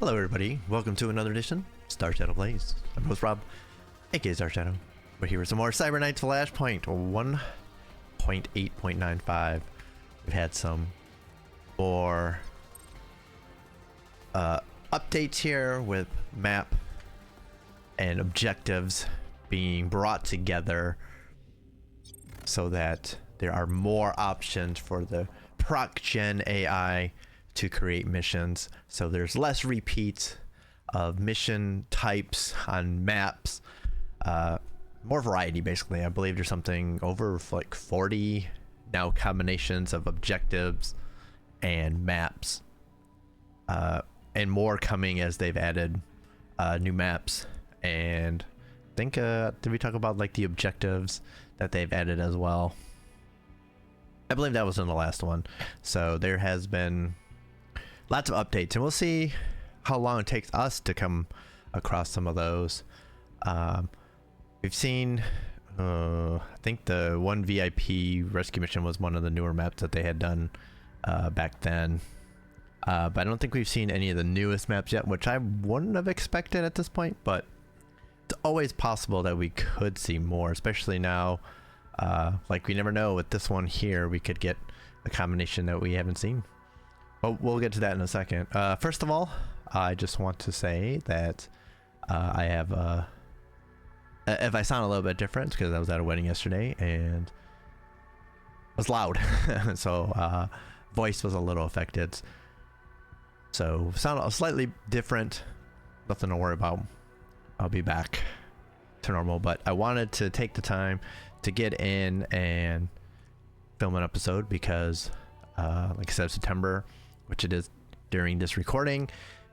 Hello everybody, welcome to another edition Star Shadow Plays. I'm host Rob, aka Star Shadow. We're here with some more Cyber Knights Flashpoint 1.8.95. We've had some more updates here with map and objectives being brought together so that there are more options for the proc gen AI to create missions, so there's less repeats of mission types on maps, more variety basically. I believe there's something over like 40 now combinations of objectives and maps, and more coming as they've added new maps. And I think did we talk about like the objectives that they've added as well? I believe that was in the last one. So there has been lots of updates, and we'll see how long it takes us to come across some of those. We've seen I think the one VIP rescue mission was one of the newer maps that they had done back then, but I don't think we've seen any of the newest maps yet, which I wouldn't have expected at this point, but it's always possible that we could see more, especially now. Like, we never know with this one here, we could get a combination that we haven't seen. But we'll get to that in a second. First of all, I just want to say that I have if I sound a little bit different, because I was at a wedding yesterday and it was loud, so voice was a little affected. So sound slightly different, nothing to worry about. I'll be back to normal, but I wanted to take the time to get in and film an episode because, like I said, September, which it is during this recording,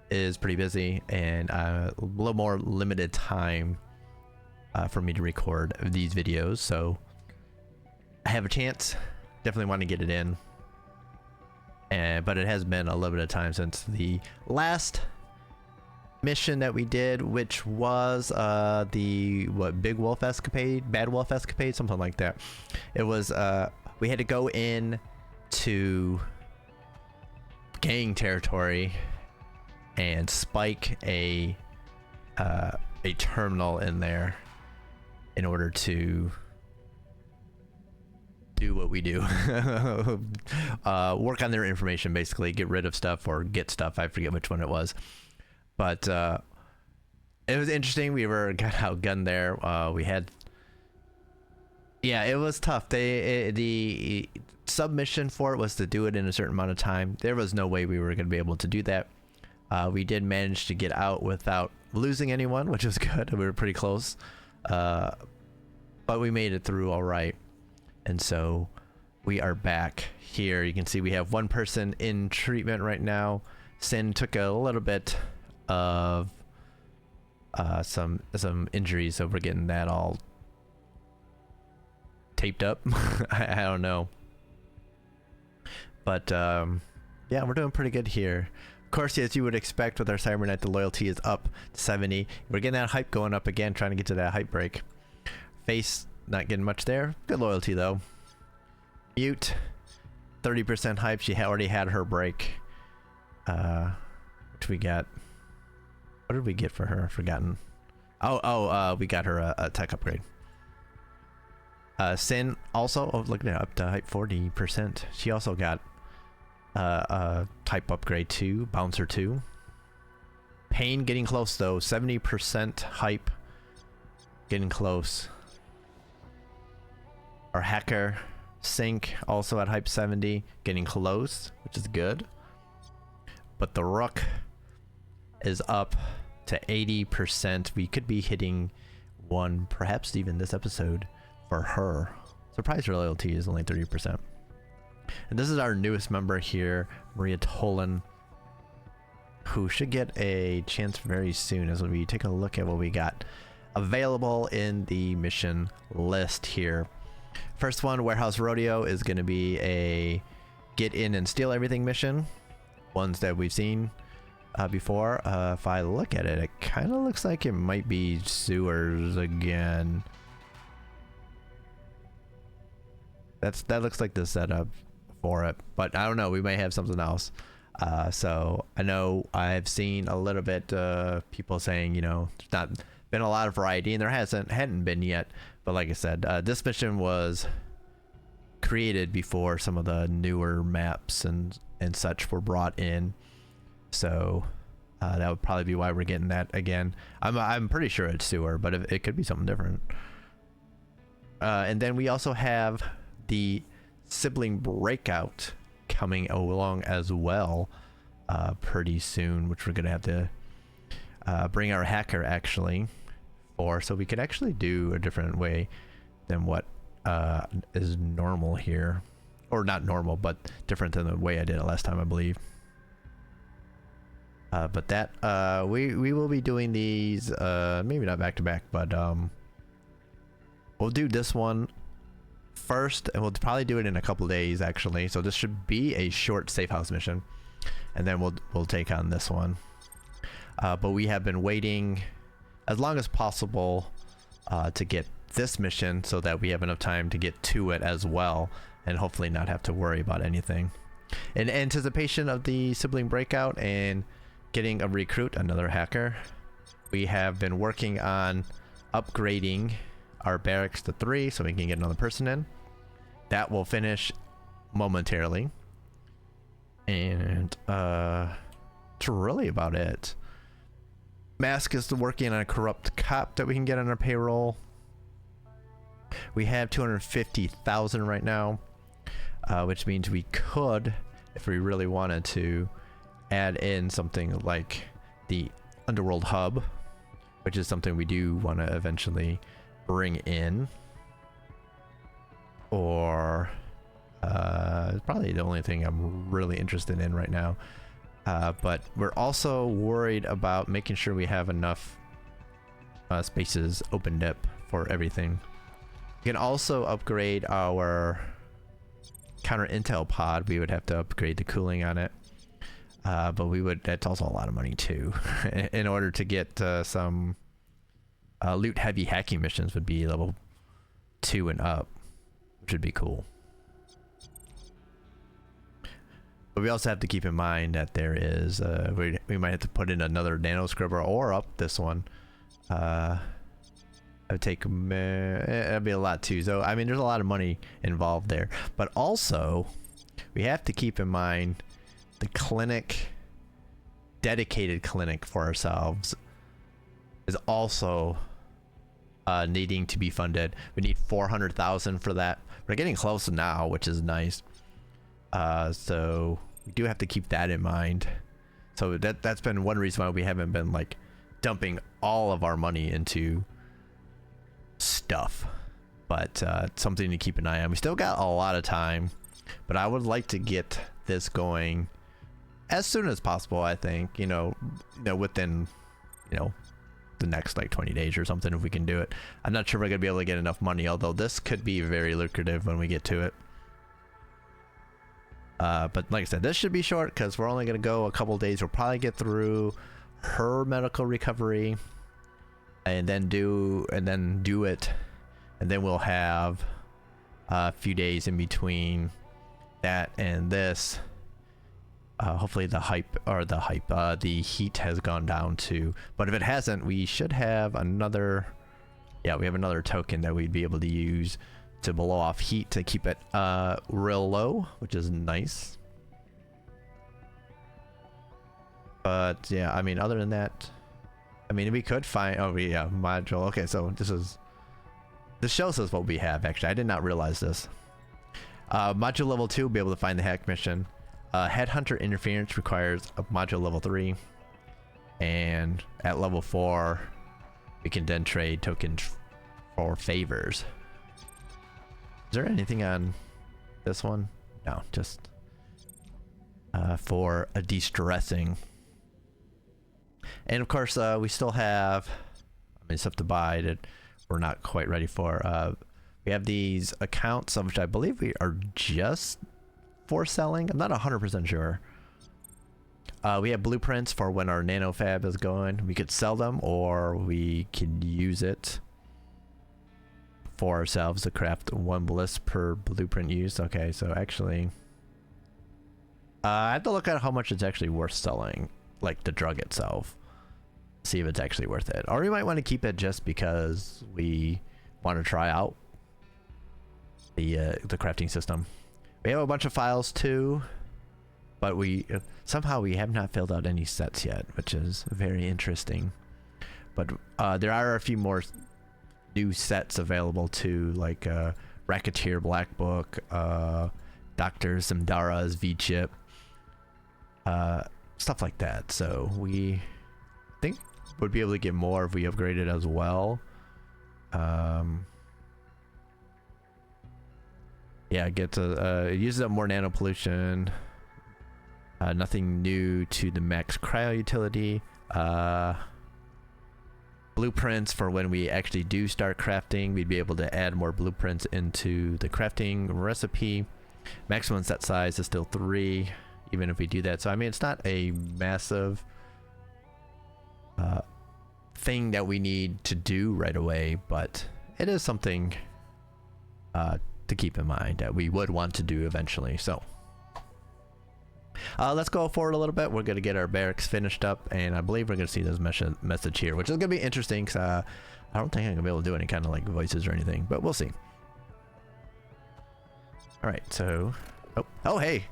is pretty busy, and a little more limited time for me to record these videos. So I have a chance, definitely want to get it in, but it has been a little bit of time since the last mission that we did, which was the big wolf escapade, bad wolf escapade, something like that. It was we had to go in to gang territory and spike a terminal in there in order to do what we do. Work on their information, basically get rid of stuff or get stuff. I forget which one it was, but it was interesting. We were got outgunned there. We had, yeah, it was tough. The submission for it was to do it in a certain amount of time. There was no way we were going to be able to do that. We did manage to get out without losing anyone, which was good. We were pretty close, but we made it through all right. And so we are back here. You can see we have one person in treatment right now. Sin took a little bit of some injuries, so we're getting that all taped up. I don't know, but yeah, we're doing pretty good here. Of course, as you would expect with our Cyber Knight, the loyalty is up to 70. We're getting that hype going up again, trying to get to that hype break. Face not getting much there. Good loyalty though. Mute 30% hype. She already had her break, which we got. What did we get for her? Forgotten. We got her a tech upgrade. Sin also, oh look at that, up to hype 40%. She also got a type upgrade too, bouncer 2. Pain getting close though, 70% hype, getting close. Our hacker sync also at hype 70, getting close, which is good. But the Rook is up to 80%. We could be hitting one, perhaps even this episode, for her. Surprise, her loyalty is only 30%. And this is our newest member here, Maria Tolan, who should get a chance very soon as we take a look at what we got available in the mission list here. First one, Warehouse Rodeo, is going to be a get in and steal everything mission. Ones that we've seen before. If I look at it, it kind of looks like it might be sewers again. That looks like the setup for it, but I don't know, we may have something else. So I know I've seen a little bit people saying, you know, there's not been a lot of variety, and there hadn't been yet. But like I said, this mission was created before some of the newer maps and such were brought in. So that would probably be why we're getting that again. I'm pretty sure it's sewer, but it could be something different. And then we also have the sibling breakout coming along as well pretty soon, which we're gonna have to bring our hacker actually for, so we could actually do a different way than what is normal here, or not normal, but different than the way I did it last time, I believe. But that we will be doing these maybe not back to back, but we'll do this one first, and we'll probably do it in a couple days actually. So this should be a short safe house mission, and then we'll take on this one. But we have been waiting as long as possible to get this mission so that we have enough time to get to it as well, and hopefully not have to worry about anything. In anticipation of the sibling breakout and getting a recruit, another hacker, we have been working on upgrading our barracks to 3 so we can get another person in. That will finish momentarily, and that's really about it. Mask is working on a corrupt cop that we can get on our payroll. We have 250,000 right now, which means we could, if we really wanted to, add in something like the Underworld Hub, which is something we do want to eventually bring in. Or probably the only thing I'm really interested in right now. But we're also worried about making sure we have enough spaces opened up for everything. We can also upgrade our counter intel pod. We would have to upgrade the cooling on it. But that's also a lot of money too. In order to get some loot heavy hacking missions would be level 2 and up, which would be cool. But we also have to keep in mind that there is we might have to put in another nano scribber or up this one. It'd take it'd be a lot too. So I mean, there's a lot of money involved there. But also, we have to keep in mind the clinic, dedicated clinic for ourselves, is also needing to be funded. We need 400,000 for that. We're getting close now, which is nice. So we do have to keep that in mind. So that's been one reason why we haven't been like dumping all of our money into stuff, but it's something to keep an eye on. We still got a lot of time, but I would like to get this going as soon as possible. I think, you know, within, the next like 20 days or something, if we can do it. I'm not sure we're gonna be able to get enough money, although this could be very lucrative when we get to it. But like I said, this should be short because we're only gonna go a couple days. We'll probably get through her medical recovery and then do it, and then we'll have a few days in between that and this. Hopefully the heat has gone down too, but if it hasn't, we should have another, we have another token that we'd be able to use to blow off heat to keep it real low, which is nice. But yeah, I mean, other than that, I mean, we could find, module. Okay, so this shows us what we have. Actually, I did not realize this. Module level 2 will be able to find the hack mission. Headhunter interference requires a module level 3, and at level 4 we can then trade tokens for favors. Is there anything on this one? No, just for a de-stressing. And of course, we still have stuff to buy that we're not quite ready for. We have these accounts, of which I believe we are just for selling. I'm not 100% sure. We have blueprints for when our nano fab is going. We could sell them, or we could use it for ourselves to craft 1 bliss per blueprint used. Okay, so actually I have to look at how much it's actually worth selling, like the drug itself. See if it's actually worth it. Or we might want to keep it just because we want to try out the crafting system. We have a bunch of files too, but we somehow we have not filled out any sets yet, which is very interesting. But there are a few more new sets available too, like Racketeer Black Book, Dr. Zimdara's V-Chip, stuff like that. So we think would be able to get more if we upgrade it as well. Yeah, it gets it uses up more nano pollution. Nothing new to the max cryo utility. Blueprints for when we actually do start crafting, we'd be able to add more blueprints into the crafting recipe. Maximum set size is still 3, even if we do that. So I mean, it's not a massive thing that we need to do right away, but it is something to keep in mind that we would want to do eventually. So let's go forward a little bit. We're going to get our barracks finished up, and I believe we're going to see this message here, which is going to be interesting because I don't think I'm going to be able to do any kind of like voices or anything, but we'll see. All right, so oh hey,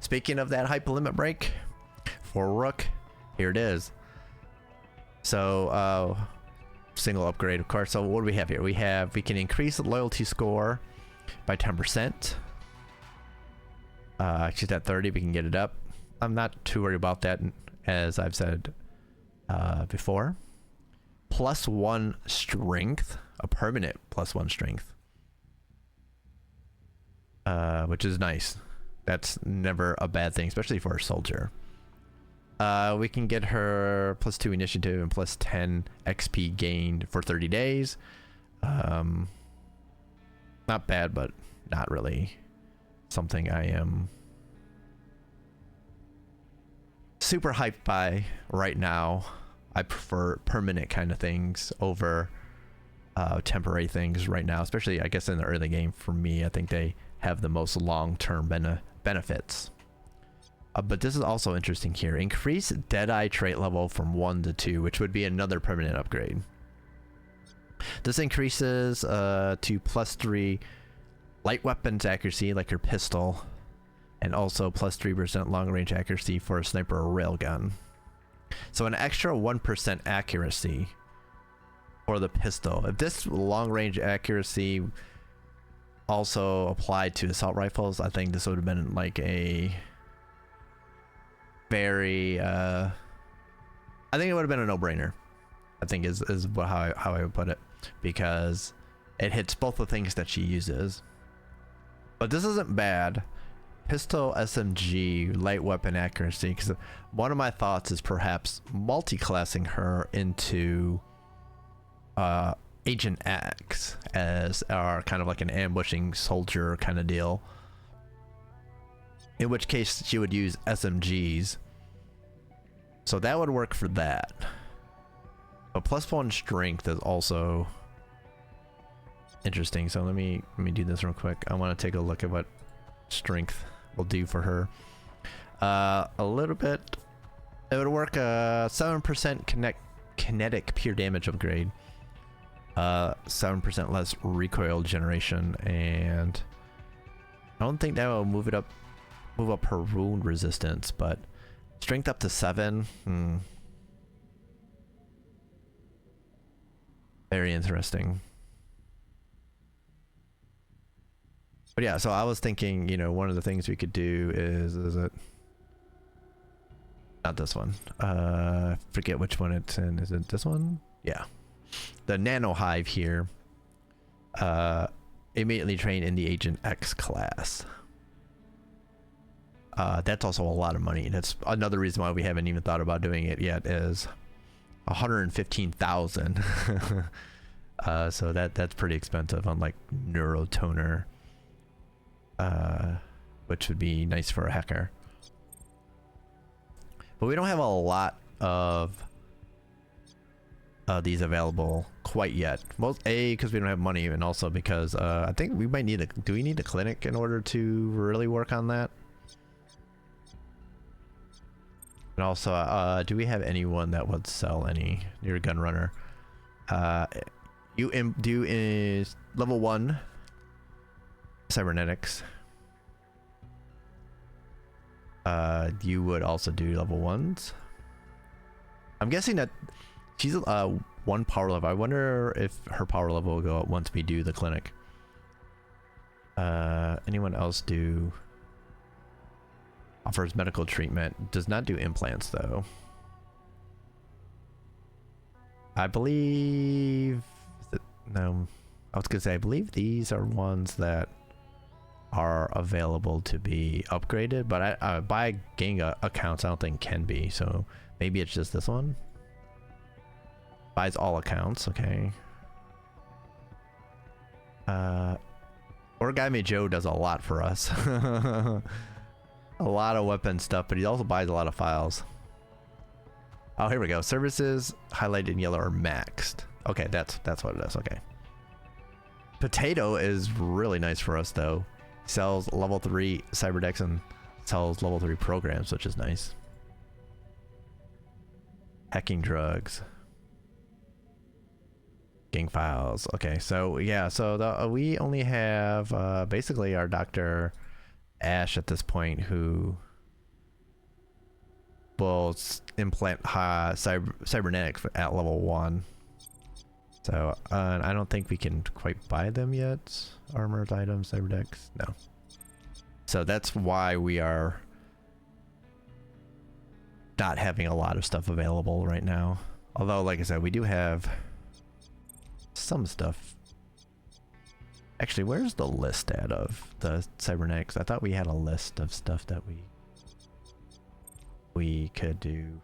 speaking of that hyperlimit break for Rook, here it is. So single upgrade, of course. So what do we have here? We can increase the loyalty score by 10%. She's at 30, we can get it up. I'm not too worried about that, as I've said before. +1 strength, a permanent +1 strength, which is nice. That's never a bad thing, especially for a soldier. We can get her +2 initiative and +10 XP gained for 30 days. Not bad, but not really something I am super hyped by right now. I prefer permanent kind of things over temporary things right now, especially I guess in the early game. For me, I think they have the most long-term benefits. But this is also interesting here. Increase Deadeye trait level from 1 to 2, which would be another permanent upgrade. This increases to +3 light weapons accuracy, like your pistol, and also +3% long range accuracy for a sniper or railgun. So an extra 1% accuracy for the pistol. If this long range accuracy also applied to assault rifles, I think this would have been like a very I think it would have been a no-brainer, I think is how I would put it, because it hits both the things that she uses. But this isn't bad. Pistol, SMG, light weapon accuracy, because one of my thoughts is perhaps multi-classing her into Agent X as our kind of like an ambushing soldier kind of deal, in which case she would use SMGs. So that would work for that. But +1 strength is also interesting. So let me do this real quick. I want to take a look at what strength will do for her. A little bit. It would work 7% kinetic pure damage upgrade. 7% less recoil generation, and I don't think that will move up her wound resistance, but strength up to 7. Very interesting. But yeah, so I was thinking, you know, one of the things we could do is it not this one? Forget which one it's in. Is it this one? Yeah. The Nano Hive here. Immediately train in the Agent X class. That's also a lot of money. That's another reason why we haven't even thought about doing it yet, is 115,000. So that's pretty expensive, unlike Neurotoner, which would be nice for a hacker. But we don't have a lot of these available quite yet. Well, because we don't have money, and also because I think we might need do we need a clinic in order to really work on that? And also, do we have anyone that would sell any? You're a gun runner. You do is level 1 cybernetics. You would also do level 1s. I'm guessing that she's 1 power level. I wonder if her power level will go up once we do the clinic. Anyone else do? Offers medical treatment. Does not do implants though. I believe no. I was gonna say I believe these are ones that are available to be upgraded, but I by getting accounts I don't think can be, so maybe it's just this one. Buys all accounts, okay. Origami Joe does a lot for us. A lot of weapon stuff, but he also buys a lot of files. Oh, here we go. Services highlighted in yellow are maxed. Okay, that's what it is. Okay. Potato is really nice for us though. Sells level 3 cyberdex and sells level 3 programs, which is nice. Hacking drugs. Gang files. Okay, so yeah, so we only have basically our Dr. Ash at this point, who will implant cybernetics at level 1. So I don't think we can quite buy them yet. Armored items, cyberdex, no. So that's why we are not having a lot of stuff available right now. Although, like I said, we do have some stuff. Actually, where's the list at of the cybernetics? I thought we had a list of stuff that we could do.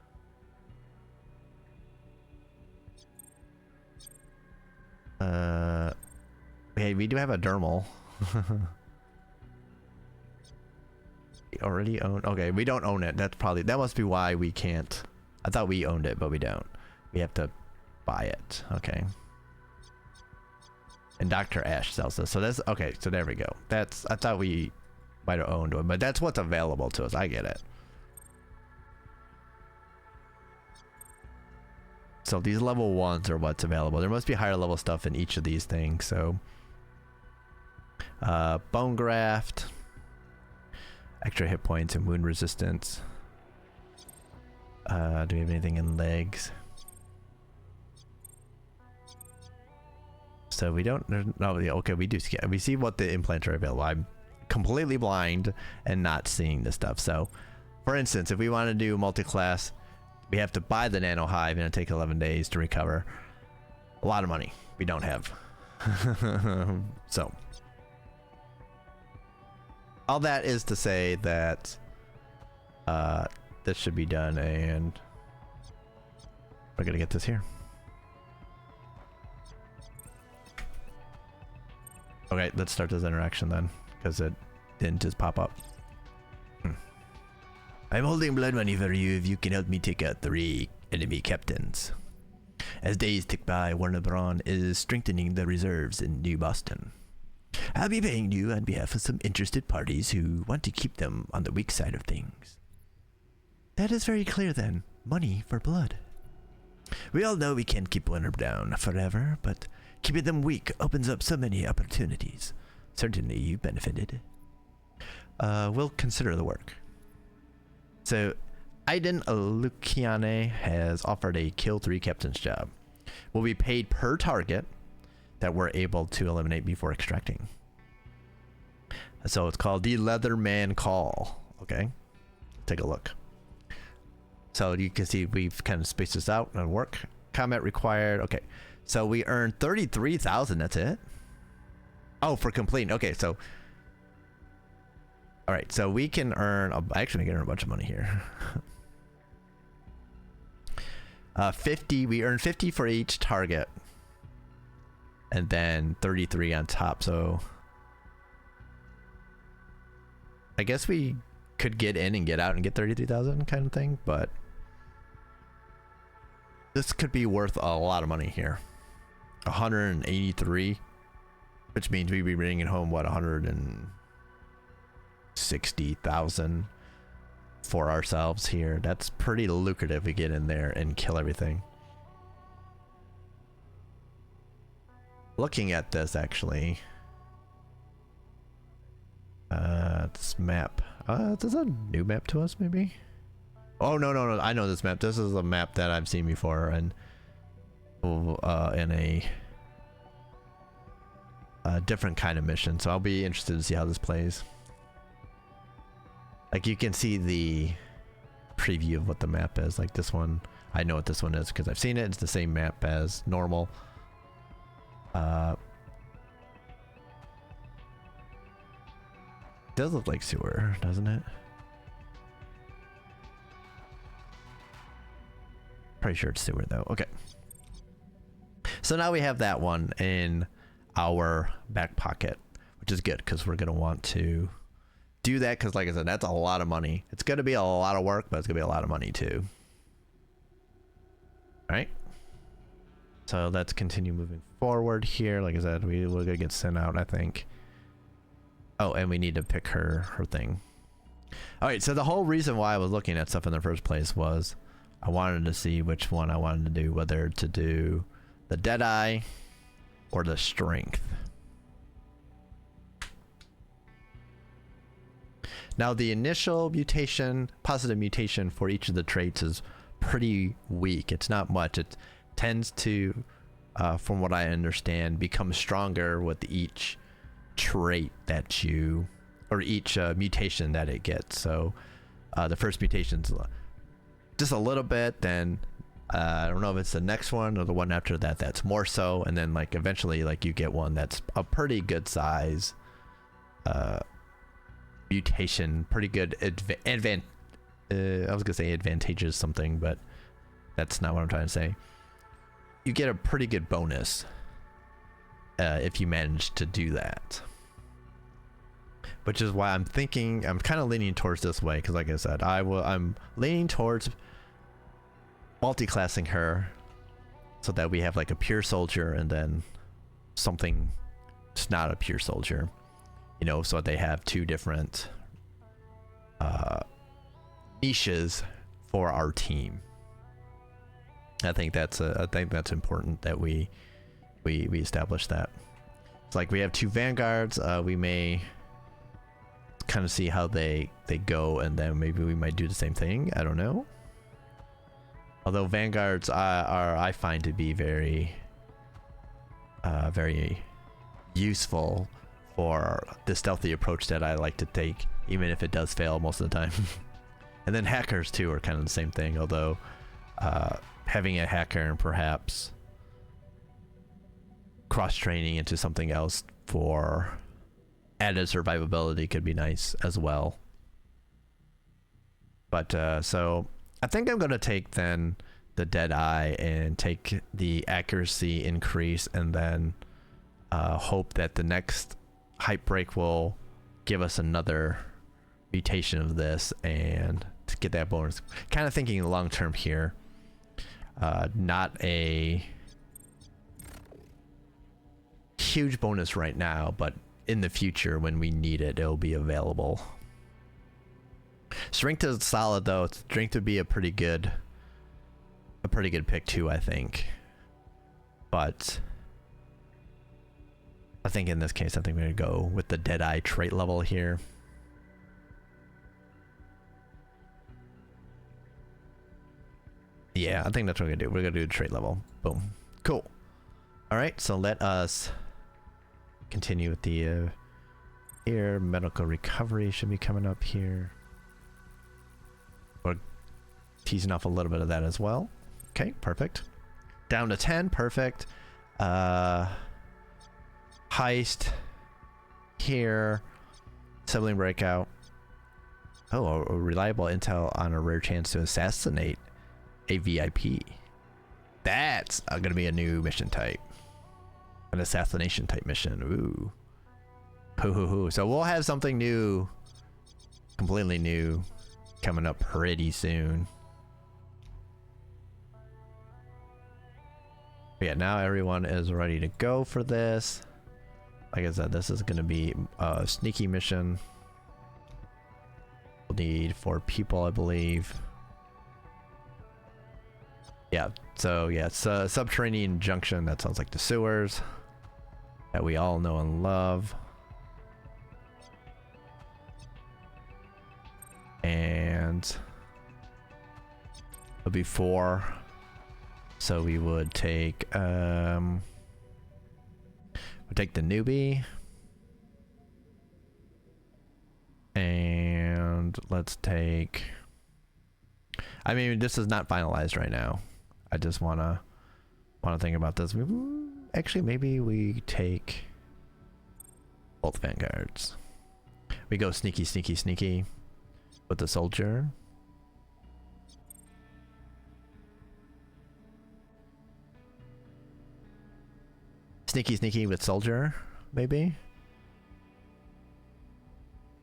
Hey, we do have a dermal. We already own. Okay, we don't own it. That must be why we can't. I thought we owned it, but we don't. We have to buy it. Okay. And Dr. Ash sells this. So that's okay. So there we go. I thought we might have owned one, but that's what's available to us. I get it. So these level 1s are what's available. There must be higher level stuff in each of these things. So bone graft, extra hit points and wound resistance. Do we have anything in legs? So we don't. No, yeah, okay, we do. We see what the implants are available. I'm completely blind and not seeing this stuff. So, for instance, if we want to do multi-class, we have to buy the nano hive, and it takes 11 days to recover. A lot of money we don't have. So, all that is to say that this should be done, and we're gonna get this here. Okay, let's start this interaction then, because it didn't just pop up. I'm holding blood money for you if you can help me take out 3 enemy captains. As days tick by, Warner-Braun is strengthening the reserves in New Boston. I'll be paying you on behalf of some interested parties who want to keep them on the weak side of things. That is very clear then. Money for blood. We all know we can't keep Warner down forever, but keeping them weak opens up so many opportunities. Certainly you benefited. We'll consider the work. So, Aiden Luciane has offered a kill 3 captain's job. Will be paid per target that we're able to eliminate before extracting. So it's called the Leatherman Call. Okay, take a look. So you can see we've kind of spaced this out and work. Comment required. Okay, so we earned 33,000. That's it. Oh, for completing. Okay, so all right, so we can earn. Actually, we can earn a bunch of money here. 50. We earn 50 for each target, and then 33 on top. So I guess we could get in and get out and get 33,000 kind of thing, but this could be worth a lot of money here. 183, which means we'd be bringing home what, 160,000 for ourselves here. That's pretty lucrative. We get in there and kill everything. Looking at this actually, this map, is this a new map to us maybe? Oh no, I know this map. This is a map that I've seen before, and in a different kind of mission, so I'll be interested to see how this plays. Like, you can see the preview of what the map is. Like this one, I know what this one is because I've seen it. It's the same map as normal. Does look like sewer, doesn't it? Pretty sure it's sewer though. Okay. So now we have that one in our back pocket, which is good because we're going to want to do that because, like I said, that's a lot of money. It's going to be a lot of work, but it's going to be a lot of money too. All right. So let's continue moving forward here. Like I said, we're going to get sent out, I think. Oh, and we need to pick her thing. All right. So the whole reason why I was looking at stuff in the first place was I wanted to see which one I wanted to do, whether to do the Deadeye or the Strength. Now the initial mutation, positive mutation for each of the traits is pretty weak. It's not much. It tends to, from what I understand, become stronger with each trait that you, or each mutation that it gets. So the first mutation's just a little bit, then I don't know if it's the next one or the one after that that's more so, and then like eventually like you get one that's a pretty good size mutation, pretty good I was gonna say advantageous something, but that's not what I'm trying to say. You get a pretty good bonus if you manage to do that, which is why I'm thinking I'm kind of leaning towards this way, because like I said, I'm leaning towards multi-classing her so that we have like a pure soldier and then something that's not a pure soldier, you know, so they have two different niches for our team. I think that's important that we establish that. It's like we have two vanguards. We may kind of see how they go, and then maybe we might do the same thing. I don't know. Although vanguards I find to be very useful for the stealthy approach that I like to take, even if it does fail most of the time. And then hackers too are kind of the same thing, although having a hacker and perhaps cross-training into something else for added survivability could be nice as well. But so I think I'm going to take then the Deadeye and take the accuracy increase, and then hope that the next hype break will give us another mutation of this and to get that bonus. Kind of thinking long term here, not a huge bonus right now, but in the future when we need it, it'll be available. Strength is solid though. Strength would be a pretty good pick too, I think. But I think in this case, I think we're gonna go with the Deadeye trait level here. Yeah, I think that's what we're gonna do. We're gonna do the trait level. Boom. Cool. All right, so let us continue with the here. Medical recovery should be coming up here. We're teasing off a little bit of that as well. Okay, perfect. Down to 10, perfect. Heist here. Sibling breakout. Oh, a reliable intel on a rare chance to assassinate a VIP. That's gonna be a new mission type. An assassination type mission. Ooh. Hoo hoo hoo. So we'll have something new, completely new, coming up pretty soon. But yeah, now everyone is ready to go for this. Like I said, this is going to be a sneaky mission. We'll need 4 people, I believe. Yeah, so yeah, it's a subterranean junction. That sounds like the sewers that we all know and love. And it'll be 4. So we would take we'll take the newbie. And let's take, I mean, this is not finalized right now. I just wanna think about this. Actually, maybe we take both vanguards. We go sneaky, sneaky, sneaky with the soldier. Sneaky, sneaky with soldier, maybe.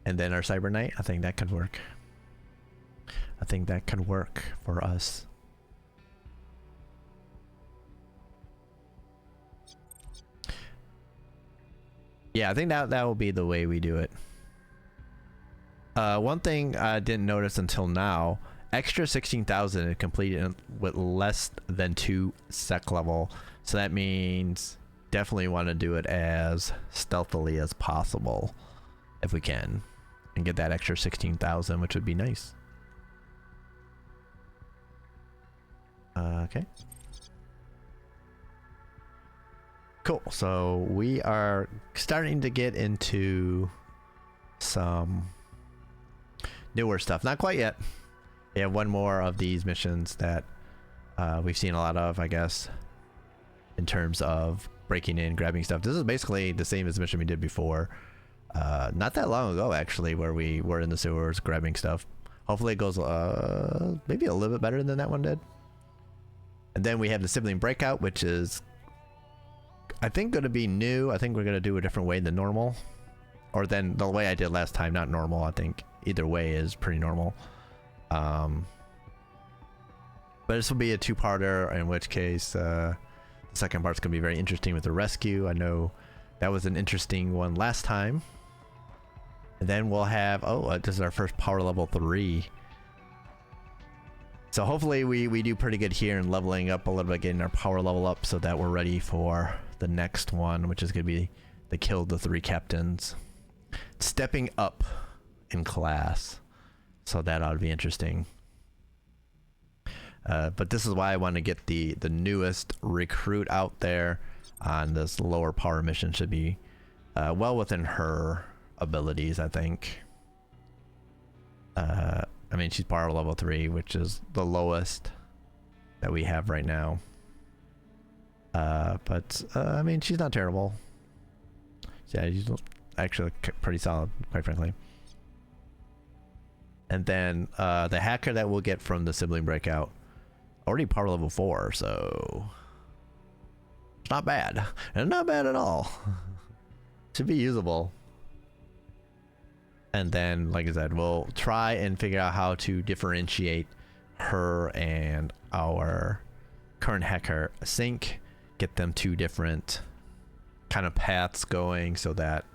And then our Cyber Knight. I think that could work. I think that could work for us. Yeah, I think that will be the way we do it. One thing I didn't notice until now, extra 16,000 is completed with less than 2 sec level. So that means definitely want to do it as stealthily as possible if we can. And get that extra 16,000, which would be nice. Okay. Cool. So we are starting to get into some newer stuff. Not quite yet. We have one more of these missions that we've seen a lot of, I guess, in terms of breaking in, grabbing stuff. This is basically the same as the mission we did before. Not that long ago, actually, where we were in the sewers grabbing stuff. Hopefully it goes maybe a little bit better than that one did. And then we have the sibling breakout, which is, I think, going to be new. I think we're going to do a different way than normal. Or than the way I did last time, not normal. I think either way is pretty normal. But this will be a 2-parter, in which case the second part's going to be very interesting with the rescue. I know that was an interesting one last time. And then we'll have, this is our first power level 3. So hopefully we do pretty good here in leveling up a little bit, getting our power level up so that we're ready for the next one, which is going to be the kill the 3 captains. Stepping up in class. So that ought to be interesting. But this is why I want to get the newest recruit out there on this lower power mission. Should be well within her abilities, I think. I mean, she's power level 3, which is the lowest that we have right now. But I mean, she's not terrible. Yeah, she's actually pretty solid, quite frankly. And then the hacker that we'll get from the sibling breakout, already power level 4, so it's not bad. And not bad at all. Should be usable. And then, like I said, we'll try and figure out how to differentiate her and our current hacker sync, get them 2 different kind of paths going so that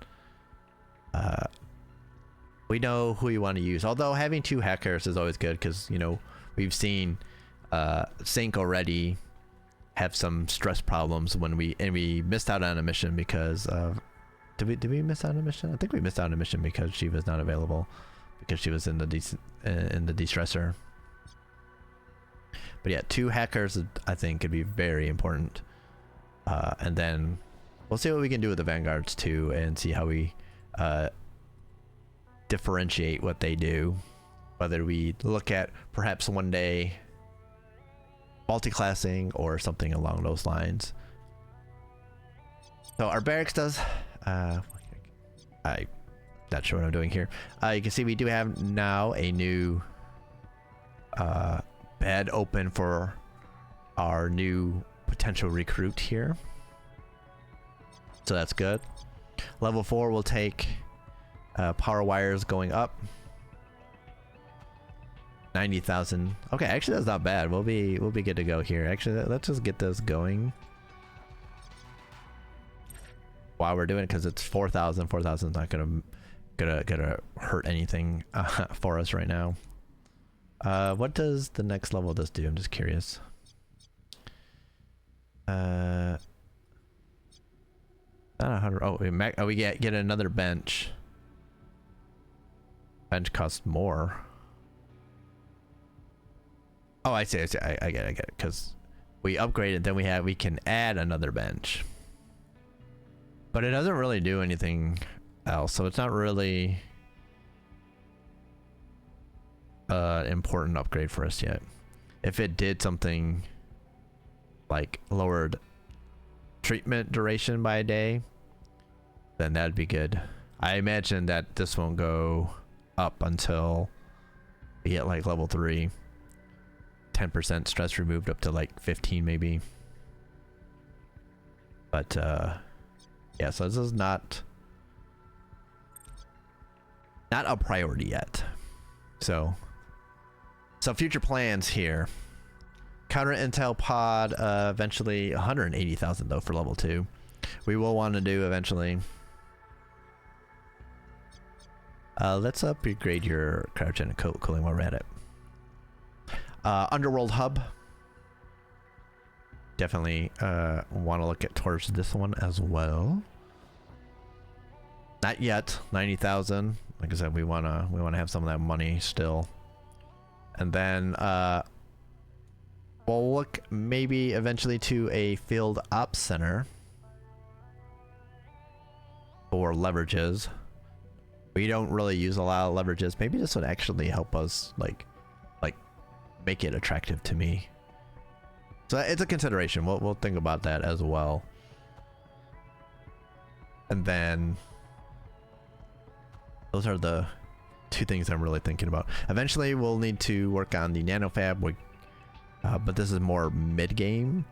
we know who you want to use. Although having 2 hackers is always good because, you know, we've seen sync already have some stress problems when we missed out on a mission because of, did we miss out on a mission? I think we missed out on a mission because she was not available, because she was in the de-stressor. But yeah, 2 hackers I think could be very important. And then we'll see what we can do with the vanguards too, and see how we differentiate what they do. Whether we look at perhaps one day multi-classing or something along those lines. So our barracks does, I'm not sure what I'm doing here. You can see we do have now a new bed open for our new potential recruit here. So that's good. Level 4 will take power wires going up. 90,000. Okay, actually that's not bad. We'll be good to go here. Actually, let's just get this going while we're doing it, because it's 4,000. 4,000 is not gonna gonna hurt anything for us right now. What does the next level of this do? I'm just curious. Not 100. Oh, we get another bench. Bench costs more. Oh, I see. I get it. Because we upgraded, then we can add another bench. But it doesn't really do anything else, so it's not really important upgrade for us yet. If it did something like lowered treatment duration by a day, then that'd be good. I imagine that this won't go up until we get like level 3. 10% stress removed up to like 15 maybe. But yeah, so this is not a priority yet. So future plans here. Counter intel pod, eventually 180,000 though for level 2. We will want to do eventually. Let's upgrade your cryogenic cooling while we're at it. Underworld hub. Definitely want to look at towards this one as well. Not yet. 90,000. Like I said, we wanna have some of that money still. And then we'll look maybe eventually to a field ops center for leverages. We don't really use a lot of leverages. Maybe this would actually help us like make it attractive to me. So it's a consideration. We'll think about that as well. And then those are the two things I'm really thinking about. Eventually we'll need to work on the nanofab, but this is more mid-game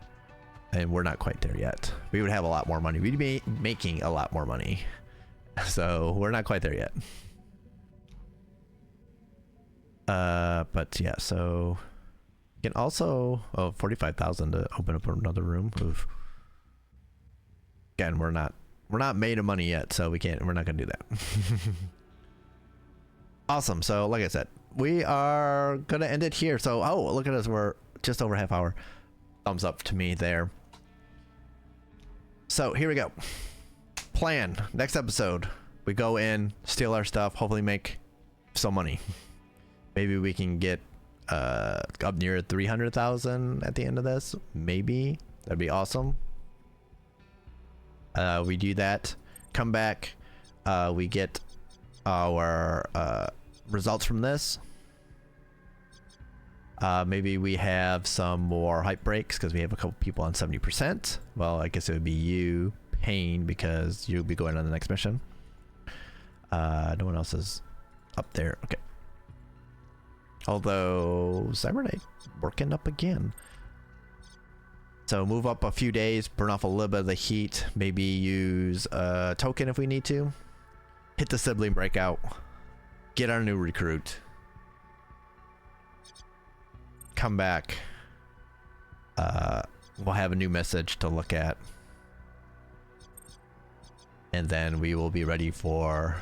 and we're not quite there yet. We would have a lot more money. We'd be making a lot more money. So we're not quite there yet. But yeah, so you can also 45,000 to open up another room. Oof. Again, we're not made of money yet, so we're not gonna do that. Awesome. So like I said, we are gonna end it here. So look at us, we're just over half hour. Thumbs up to me there. So here we go. Plan. Next episode, we go in, steal our stuff, hopefully make some money. Maybe we can get up near 300,000 at the end of this. Maybe. That'd be awesome. We do that, come back, we get our results from this. Maybe we have some more hype breaks because we have a couple people on 70%. Well, I guess it would be you, Pain, because you'll be going on the next mission. No one else is up there. Okay. Although Cybernite working up again. So move up a few days, burn off a little bit of the heat, maybe use a token if we need to. Hit the sibling breakout. Get our new recruit. Come back. We'll have a new message to look at. And then we will be ready for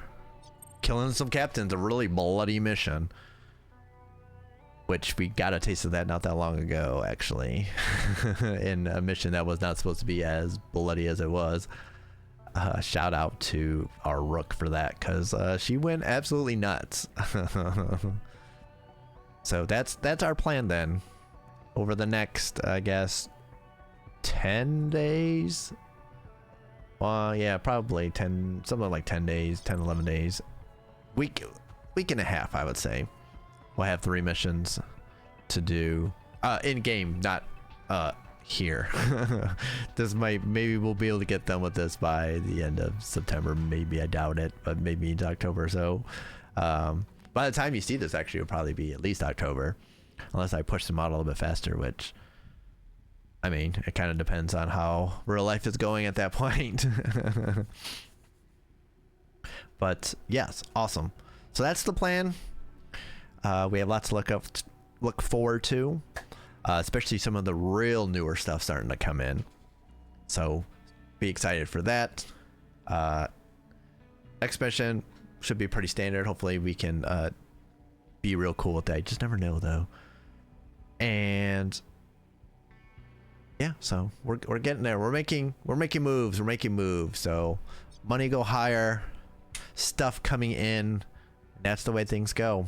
killing some captains, a really bloody mission. Which we got a taste of that not that long ago, actually. In a mission that was not supposed to be as bloody as it was. Shout out to our Rook for that, because she went absolutely nuts. So that's our plan then. Over the next, I guess, 10 days? Well, yeah, probably 10, something like 10 days, 10, 11 days. Week and a half, I would say. We'll have 3 missions to do in game, not here. Maybe we'll be able to get done with this by the end of September. Maybe, I doubt it, but maybe into October. So by the time you see this, actually, it'll probably be at least October, unless I push them out a little bit faster, which, I mean, it kind of depends on how real life is going at that point. But yes, awesome. So that's the plan. We have lots to look forward to, especially some of the real newer stuff starting to come in. So be excited for that. Next mission, should be pretty standard. Hopefully we can be real cool with that. You just never know though. And yeah, so we're getting there. We're making moves. We're making moves. So money go higher, stuff coming in. That's the way things go.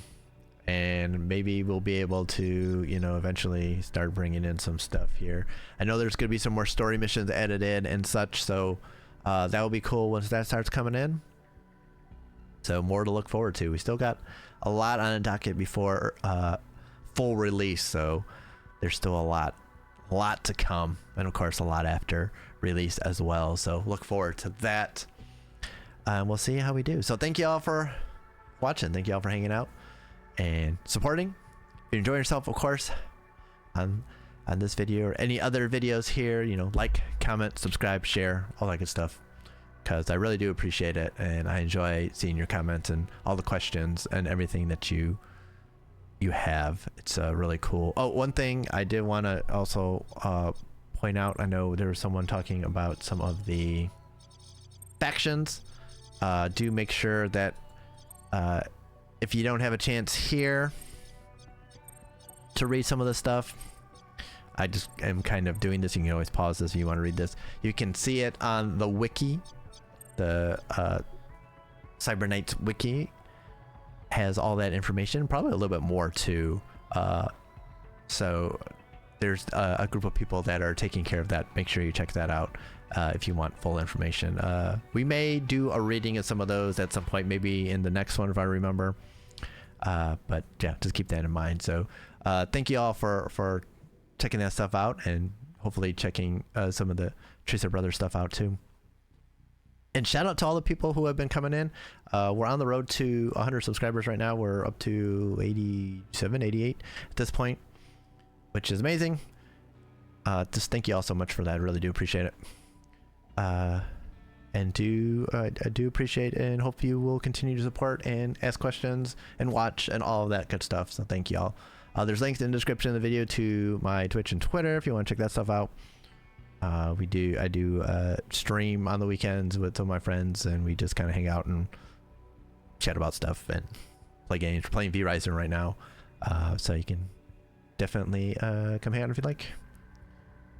And maybe we'll be able to, you know, eventually start bringing in some stuff here. I know there's gonna be some more story missions added in and such, so that will be cool once that starts coming in. So more to look forward to. We still got a lot on the docket before full release, so there's still a lot to come, and of course a lot after release as well. So look forward to that. We'll see how we do. So thank you all for watching. Thank you all for hanging out and supporting. If you enjoy yourself, of course, on this video or any other videos here, you know, like, comment, subscribe, share, all that good stuff, because I really do appreciate it, and I enjoy seeing your comments and all the questions and everything that you have. It's really cool. Oh, one thing I did want to also point out, I know there was someone talking about some of the factions. Do make sure that if you don't have a chance here to read some of the stuff, I just am kind of doing this. You can always pause this if you want to read this. You can see it on the wiki. The Cyber Knights wiki has all that information, probably a little bit more too. So there's a group of people that are taking care of that. Make sure you check that out if you want full information. We may do a reading of some of those at some point, maybe in the next one if I remember. But yeah, just keep that in mind. So thank you all for checking that stuff out, and hopefully checking some of the Tracer Brothers stuff out too. And shout out to all the people who have been coming in. We're on the road to 100 subscribers right now. We're up to 87, 88 at this point, which is amazing. Just thank you all so much for that. I really do appreciate it. And I do appreciate and hope you will continue to support and ask questions and watch and all of that good stuff. So thank you all. There's links in the description of the video to my Twitch and Twitter if you want to check that stuff out. I do stream on the weekends with some of my friends, and we just kind of hang out and chat about stuff and play games. We're playing V-Rising right now, so you can definitely come hang out if you'd like.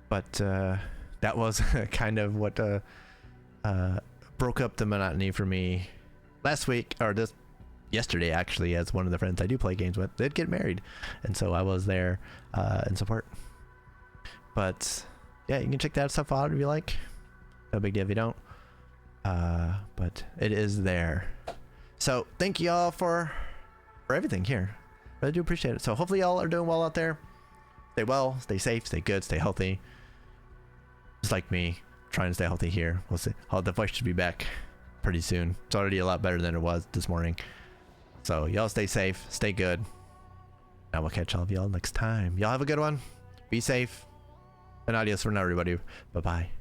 But that was kind of what broke up the monotony for me last week, or yesterday actually, as one of the friends I do play games with did get married, and so I was there in support. But yeah, you can check that stuff out if you like. No big deal if you don't. But it is there. So thank you all for everything here. Really do appreciate it. So hopefully y'all are doing well out there. Stay well, stay safe, stay good, stay healthy. Just like me, trying to stay healthy here. We'll see. Oh, the voice should be back pretty soon. It's already a lot better than it was this morning. So y'all stay safe, stay good. And we'll catch all of y'all next time. Y'all have a good one. Be safe. And adios for now, everybody. Bye-bye.